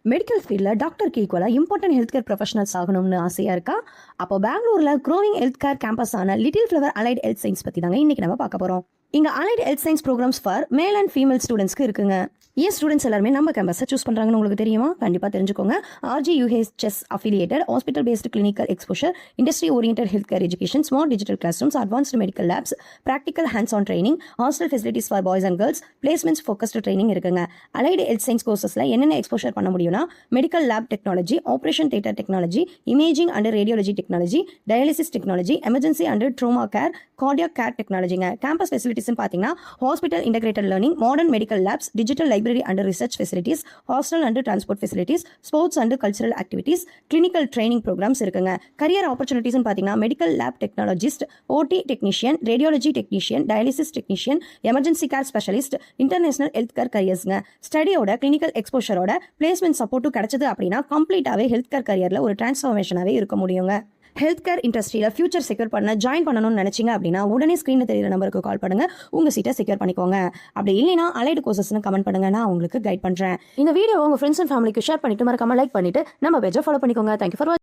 Medical ஃபீல்டில் டாக்டருக்கு ஈக்குவலாக இம்பார்ட்டன்ட் ஹெல்த் கேர் ப்ரொஃபஷனல்ஸ் ஆகணும்னு ஆசையாக இருக்கா? அப்போ பெங்களூரில் க்ரோவிங் ஹெல்த் கேர் கேம்பஸான little flower allied health science பற்றி தாங்க இன்றைக்கி நம்ம பார்க்க போகிறோம். இங்கே allied health science programmes for male and female ஸ்டூடெண்ட்ஸ்க்கு இருக்குங்க. ஏன் ஸ்டூடெண்ட்ஸ் எல்லாருமே நம்ம கேம்பஸை சூஸ் பண்ணுறாங்கன்னு உங்களுக்கு தெரியுமா? கண்டிப்பாக தெரிஞ்சுக்கோங்க. RGUHS affiliated hospital based clinical exposure, industry oriented health care education, smart digital classrooms, advanced medical labs, practical hands on training, hostel facilities for boys and girls, placements focused training இருக்குங்க. Allied health science கோர்சஸில் என்னென்ன exposure பண்ண முடியும்னா medical lab technology, operation theatre technology, imaging and radiology technology, dialysis technology, emergency and trauma care, cardiac care டெக்னாலஜிங்க. Campus ஃபெசிலிட்டிஸ்னு பார்த்தீங்கன்னா hospital integrated learning, modern medical labs, digital library and research facilities, hostel and transport facilities, sports and cultural activities, clinical training programmes இருக்குங்க. Career ஆப்பர்ச்சுனிட்டிஸ்னு பார்த்தீங்கன்னா medical lab technologist, OT technician, radiology technician, dialysis technician, emergency care specialist, international health care கரியர்ஸ்ங்க. ஸ்டடியோட clinical எக்ஸ்போஷரோட placement சப்போர்ட்டும் கிடைச்சது அப்படின்னா கம்ப்ளீட்டாகவே health care கரியரில் ஒரு டிரான்ஸ்ஃபார்மேஷனாகவே இருக்க முடியுங்க. ஹெல்த் கேர் இண்டஸ்ட்ரியில் ஃபியூச்சர் செக்யூர் பண்ண ஜாயின் பண்ணணும்னு நினச்சிங்க அப்படின்னா உடனே ஸ்க்ரீனில் தெரியுற நம்பருக்கு கால் பண்ணுங்க, உங்கள் சீட்டை செக்யூர் பண்ணிக்கோங்க. அப்படி இல்லைனா அலைடு கோர்சஸ்னு கமெண்ட் பண்ணுங்க, நான் உங்களுக்கு கைட் பண்ணுறேன். இந்த வீடியோ உங்கள் ஃப்ரெண்ட்ஸ் அண்ட் ஃபேமிலிக்கு ஷேர் பண்ணிட்டு மறக்காம லைக் பண்ணிட்டு நம்ம பேஜை ஃபாலோ பண்ணிக்கோங்க. Thank you for